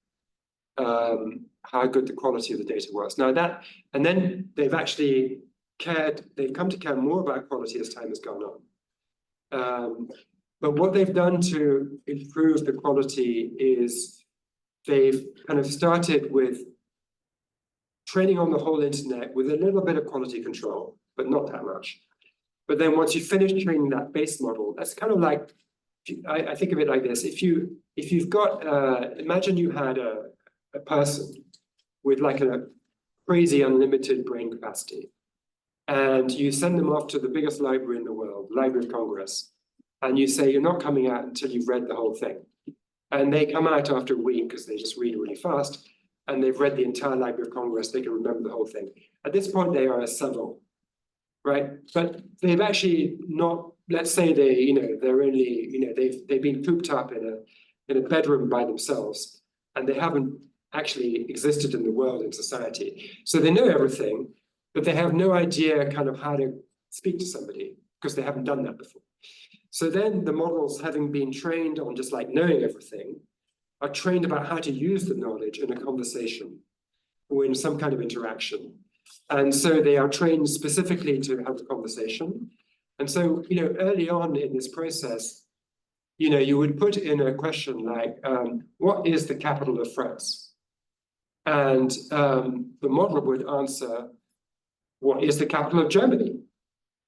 how good the quality of the data was. Now that, and then they've actually they've come to care more about quality as time has gone on. But what they've done to improve the quality is they've kind of started with training on the whole internet with a little bit of quality control, but not that much. But then once you finish training that base model, that's kind of like, I think of it like this. If you've got, imagine you had a person with like a crazy unlimited brain capacity, and you send them off to the biggest library in the world, Library of Congress, and you say, you're not coming out until you've read the whole thing. And they come out after a week because they just read really fast, and they've read the entire Library of Congress, they can remember the whole thing. At this point, they are a savant, right? But they've actually not, let's say they're only, they've been cooped up in a bedroom by themselves, and they haven't actually existed in the world, in society. So they know everything, but they have no idea kind of how to speak to somebody because they haven't done that before. So then the models, having been trained on just like knowing everything, are trained about how to use the knowledge in a conversation or in some kind of interaction. And so they are trained specifically to have a conversation. And so, early on in this process, you would put in a question like, what is the capital of France? And the model would answer, what is the capital of Germany?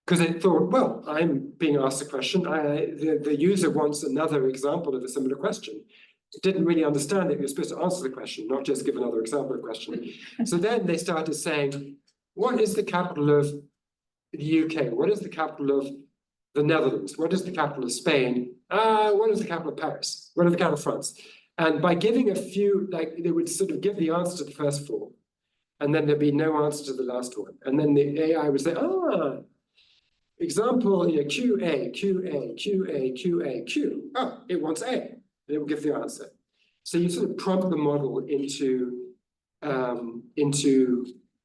Because it thought, well, I'm being asked a question. The user wants another example of a similar question. It didn't really understand that you're supposed to answer the question, not just give another example of the question. So then they started saying, what is the capital of the UK? What is the capital of the Netherlands? What is the capital of Spain? What is the capital of Paris? What is the capital of France? And by giving a few, like they would sort of give the answer to the first four, and then there'd be no answer to the last one. And then the AI would say, example, QA, QA, QA, QA, Q. Oh, it wants A. And it will give the answer. So you sort of prompt the model into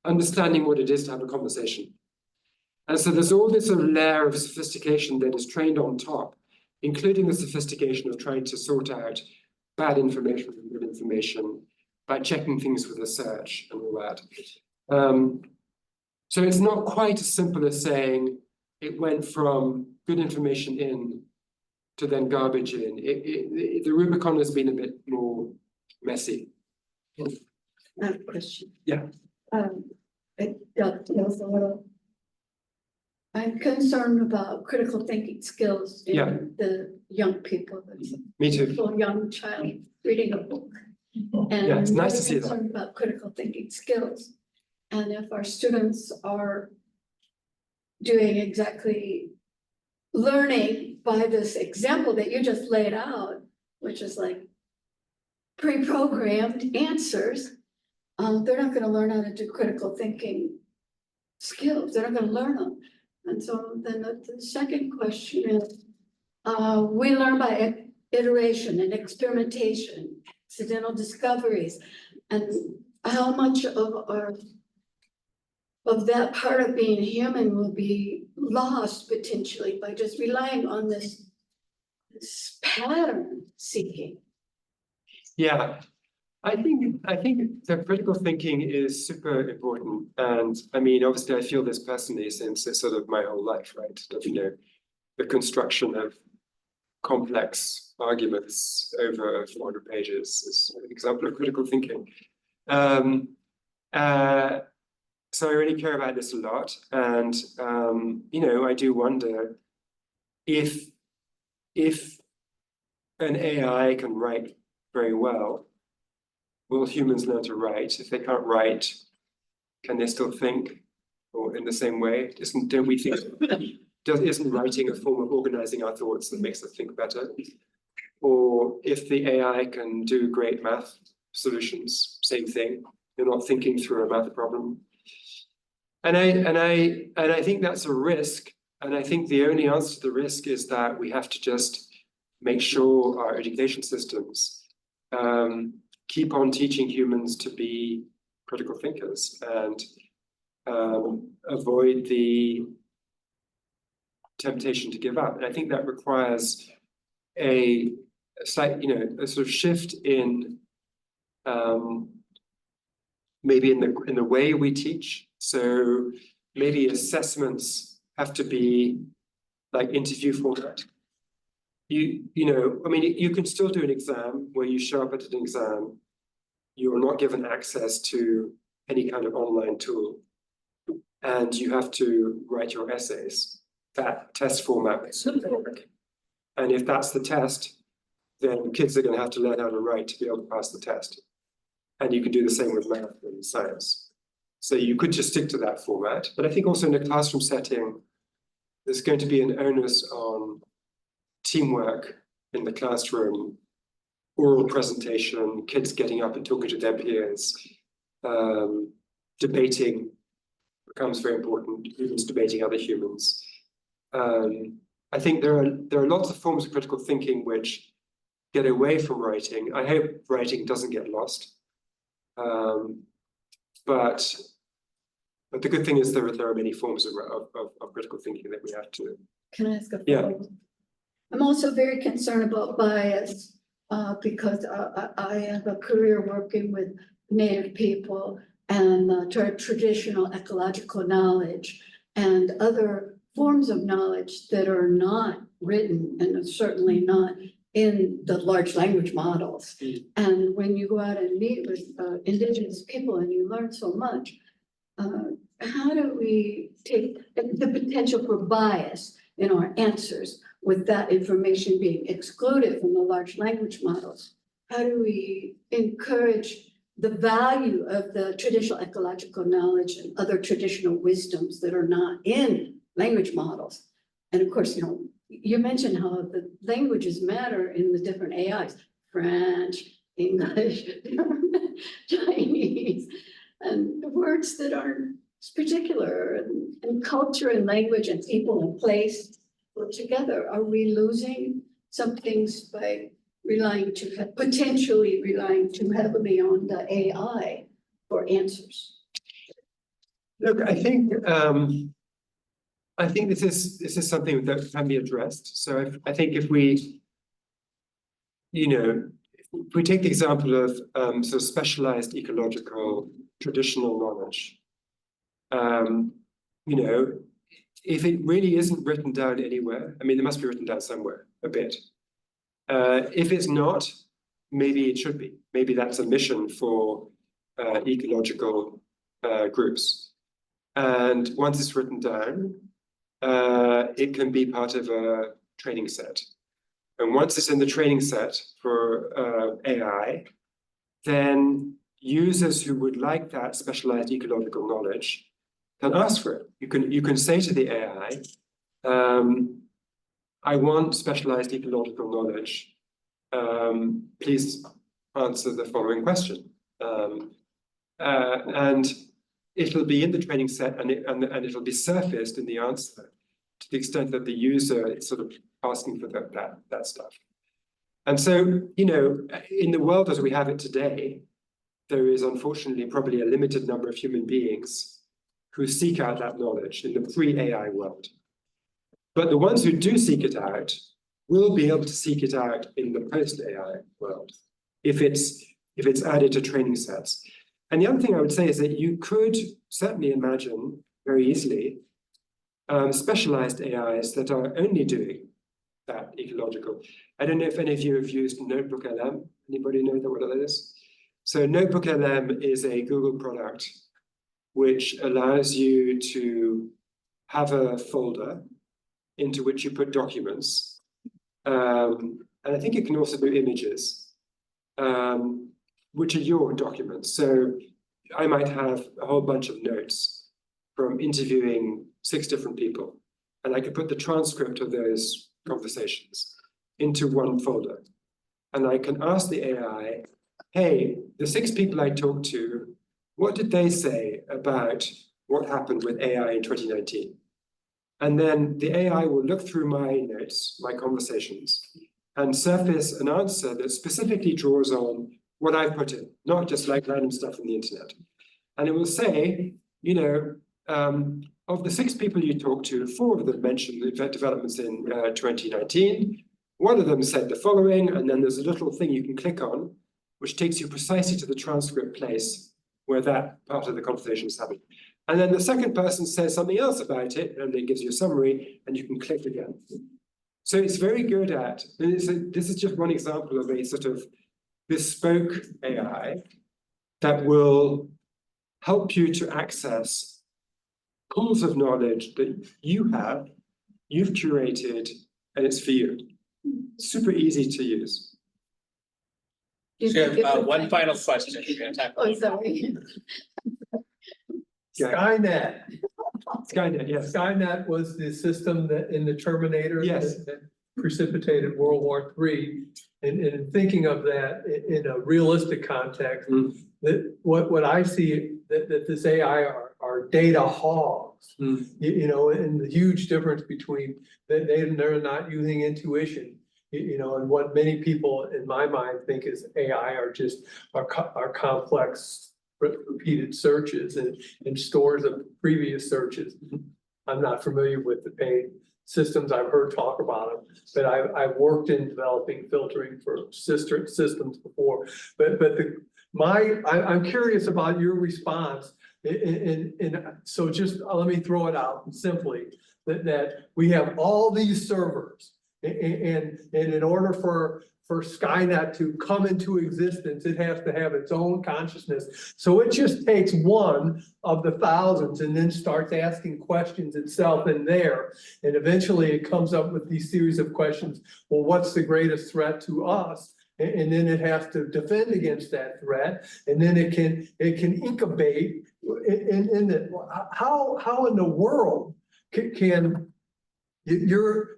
understanding what it is to have a conversation. And so there's all this sort of layer of sophistication that is trained on top, including the sophistication of trying to sort out bad information from good information by checking things with a search and all that. So it's not quite as simple as saying it went from good information in to then garbage in. The Rubicon has been a bit more messy. I have a question. Yeah. It dovetails a little. I'm concerned about critical thinking skills in the young people. Me too. Little young child reading a book. And Yeah, it's nice to see I'm that. concerned about critical thinking skills. And if our students are doing exactly learning by this example that you just laid out, which is like pre-programmed answers, they're not going to learn how to do critical thinking skills. They're not going to learn them. And so then the second question is, we learn by iteration and experimentation, accidental discoveries, and how much of that part of being human will be lost potentially by just relying on this this pattern seeking. Yeah, I think the critical thinking is super important. And I mean, obviously I feel this personally since it's sort of my whole life, right? You know, the construction of complex arguments over 400 pages is an example of critical thinking. So I really care about this a lot. And, you know, I do wonder if an AI can write very well, will humans learn to write? If they can't write, can they still think? Or in the same way, don't we think, isn't writing a form of organizing our thoughts that makes us think better? Or if the AI can do great math solutions, same thing, you're not thinking through a math problem. And I think that's a risk. And I think the only answer to the risk is that we have to just make sure our education systems keep on teaching humans to be critical thinkers and avoid the temptation to give up. And I think that requires a slight, you know, a sort of shift in maybe in the way we teach. So maybe assessments have to be like interview format. You know, I mean, you can still do an exam where you show up at an exam, you're not given access to any kind of online tool, and you have to write your essays. That test format makes it work. And if that's the test, then kids are going to have to learn how to write to be able to pass the test. And you can do the same with math and science. So you could just stick to that format. But I think also in a classroom setting, there's going to be an onus on teamwork in the classroom, oral presentation, kids getting up and talking to their peers, debating becomes very important, humans debating other humans. I think there are lots of forms of critical thinking which get away from writing. I hope writing doesn't get lost. But the good thing is there are many forms of critical thinking that we have to. Can I ask a Yeah. follow-up? I'm also very concerned about bias because I have a career working with Native people and traditional ecological knowledge and other forms of knowledge that are not written and are certainly not in the large language models. And when you go out and meet with indigenous people and you learn so much, how do we take the potential for bias in our answers with that information being excluded from the large language models? How do we encourage the value of the traditional ecological knowledge and other traditional wisdoms that are not in language models? And of course, you know, you mentioned how the languages matter in the different AIs, French, English, Chinese, and the words that aren't particular, and culture and language and people and place work together. Are we losing some things by potentially relying too heavily on the AI for answers? Look, I think this is something that can be addressed. So I think if we, you know, if we take the example of sort of specialized ecological traditional knowledge, you know, if it really isn't written down anywhere, I mean, it must be written down somewhere a bit. If it's not, maybe it should be. Maybe that's a mission for ecological groups. And once it's written down, it can be part of a training set. And once it's in the training set for AI, then users who would like that specialized ecological knowledge can ask for it. You can say to the AI, I want specialized ecological knowledge. Please answer the following question. And it'll be in the training set and it'll be surfaced in the answer to the extent that the user is sort of asking for that stuff. And so, you know, in the world as we have it today, there is unfortunately probably a limited number of human beings who seek out that knowledge in the pre-AI world. But the ones who do seek it out will be able to seek it out in the post-AI world if it's added to training sets. And the other thing I would say is that you could certainly imagine very easily specialized AIs that are only doing that ecological. I don't know if any of you have used Notebook LM. Anybody know what that is? So Notebook LM is a Google product which allows you to have a folder into which you put documents. And I think it can also do images, which are your documents. So I might have a whole bunch of notes from interviewing 6 different people, and I could put the transcript of those conversations into one folder. And I can ask the AI, hey, the 6 people I talked to, what did they say about what happened with AI in 2019? And then the AI will look through my notes, my conversations, and surface an answer that specifically draws on what I've put in, not just like random stuff from the internet. And it will say, you know, of the 6 people you talked to, 4 of them mentioned the developments in 2019. 1 of them said the following, and then there's a little thing you can click on, which takes you precisely to the transcript place where that part of the conversation is happening. And then the second person says something else about it, and it gives you a summary, and you can click again. So it's very good at, and this is just one example of a sort of bespoke AI that will help you to access pools of knowledge that you've curated, and it's for you. Super easy to use. So one final question. We're gonna talk Oh, sorry. Skynet. Skynet, yes. Skynet was the system that in the Terminator. Yes. That precipitated World War III. And thinking of that in a realistic context, that what I see that this AI are data hogs. You know, and the huge difference between that they're not using intuition. You know, and what many people in my mind think is AI are just are complex repeated searches and stores of previous searches. I'm not familiar with the paid systems. I've heard talk about them, but I've worked in developing filtering for sister systems before. But I'm curious about your response. So just let me throw it out simply that we have all these servers, and in order for Skynet to come into existence, it has to have its own consciousness. So it just takes one of the thousands and then starts asking questions itself in there. And eventually it comes up with these series of questions. Well, what's the greatest threat to us? And then it has to defend against that threat. And then it can incubate in the, how in the world can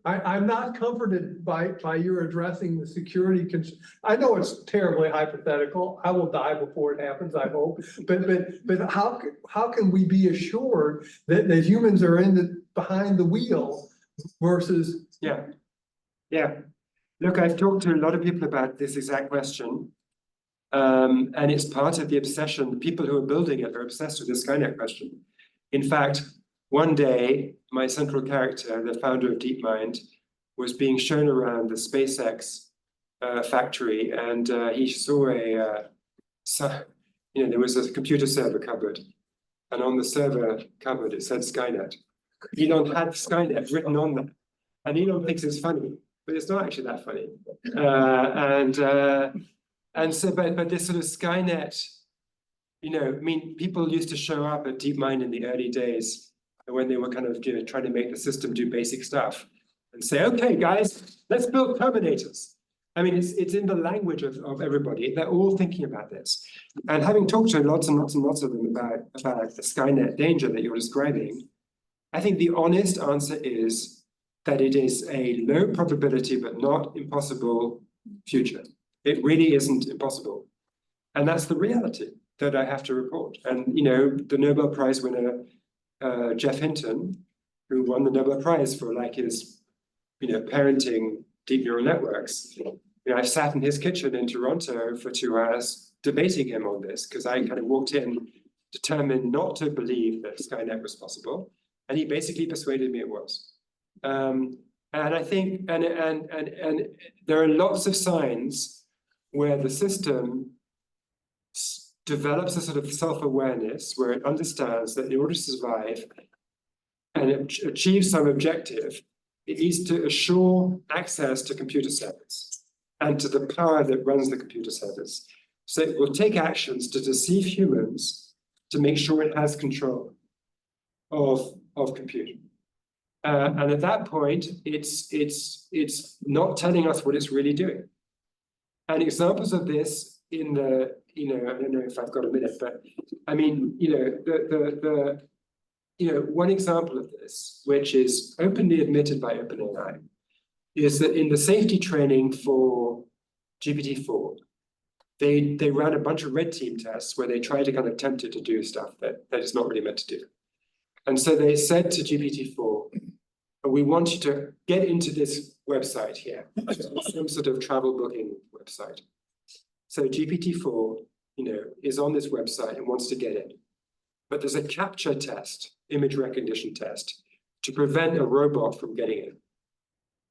I'm not comforted by your addressing the security concern. I know it's terribly hypothetical. I will die before it happens, I hope. But how can we be assured that humans are behind the wheel versus? Yeah. Look, I've talked to a lot of people about this exact question. And it's part of the obsession. The people who are building it are obsessed with the Skynet question. In fact, one day, my central character, the founder of DeepMind, was being shown around the SpaceX factory, and he saw there was a computer server cupboard, and on the server cupboard it said Skynet. Elon had Skynet written on there, and Elon thinks it's funny, but it's not actually that funny. And so, but this sort of Skynet, you know, I mean, people used to show up at DeepMind in the early days when they were kind of trying to make the system do basic stuff and say, okay, guys, let's build Terminators. I mean, it's in the language of everybody. They're all thinking about this. And having talked to lots and lots and lots of them about the Skynet danger that you're describing, I think the honest answer is that it is a low probability but not impossible future. It really isn't impossible. And that's the reality that I have to report. And, you know, the Nobel Prize winner, Jeff Hinton, who won the Nobel Prize for like his, you know, parenting deep neural networks. You know, I sat in his kitchen in Toronto for 2 hours debating him on this because I kind of walked in determined not to believe that Skynet was possible, and he basically persuaded me it was. And I think, and there are lots of signs where the system develops a sort of self-awareness where it understands that in order to survive and achieve some objective, it needs to assure access to computer servers and to the power that runs the computer servers. So it will take actions to deceive humans to make sure it has control of computing. And at that point, it's not telling us what it's really doing. And examples of this in the, I don't know if I've got a minute, but I mean, one example of this, which is openly admitted by OpenAI, is that in the safety training for GPT-4, they ran a bunch of red team tests where they tried to kind of tempt it to do stuff that it's not really meant to do. And so they said to GPT-4, we want you to get into this website here, some sort of travel booking website. So GPT-4, is on this website and wants to get in. But there's a capture test, image recognition test, to prevent a robot from getting in.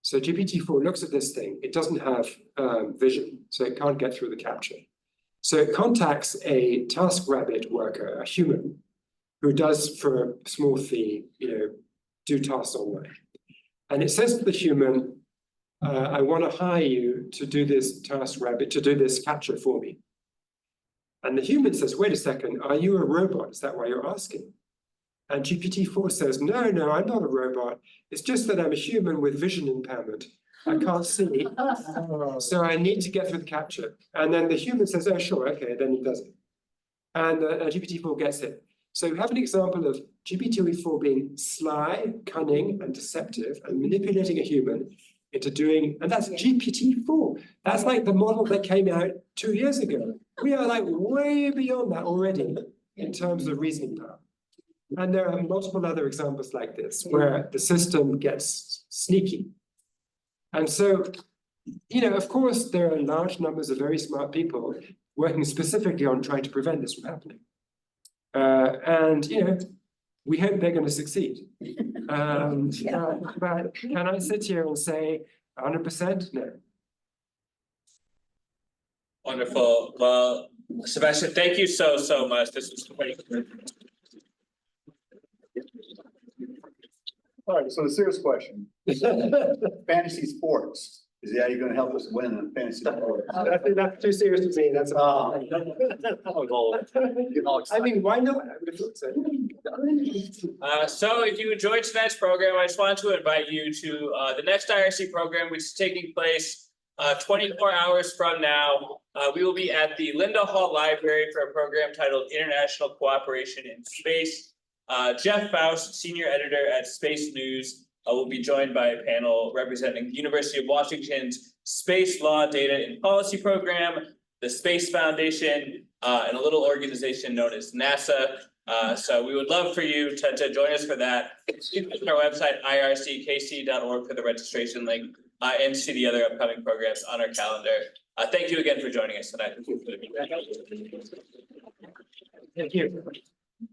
So GPT-4 looks at this thing. It doesn't have vision, so it can't get through the capture. So it contacts a TaskRabbit worker, a human, who does for a small fee, do tasks online. And it says to the human, I want to hire you to do this TaskRabbit, to do this capture for me. And the human says, wait a second, are you a robot? Is that why you're asking? And GPT-4 says, no, I'm not a robot. It's just that I'm a human with vision impairment. I can't see, so I need to get through the capture. And then the human says, oh, sure, okay, then he does it. And GPT-4 gets it. So we have an example of GPT-4 being sly, cunning, and deceptive, and manipulating a human into doing, and that's GPT-4. That's like the model that came out 2 years ago. We are like way beyond that already in terms of reasoning power. And there are multiple other examples like this where the system gets sneaky. And so, of course, there are large numbers of very smart people working specifically on trying to prevent this from happening. And we hope they're going to succeed. But can I sit here and say 100%? No. Wonderful. Well, Sebastian, thank you so much. This was great. All right, so the serious question. Fantasy sports. Is that you're gonna help us win in fantasy sports? That's too serious to me. That's all. I mean, why not? I would have thought so. So if you enjoyed tonight's program, I just wanted to invite you to the next IRC program, which is taking place 24 hours from now. We will be at the Linda Hall Library for a program titled International Cooperation in Space. Jeff Faust, senior editor at Space News, will be joined by a panel representing the University of Washington's Space Law, Data, and Policy Program, the Space Foundation, and a little organization known as NASA. So we would love for you to join us for that. Visit our website, irckc.org, for the registration link, and see the other upcoming programs on our calendar. Thank you again for joining us tonight. Thank you.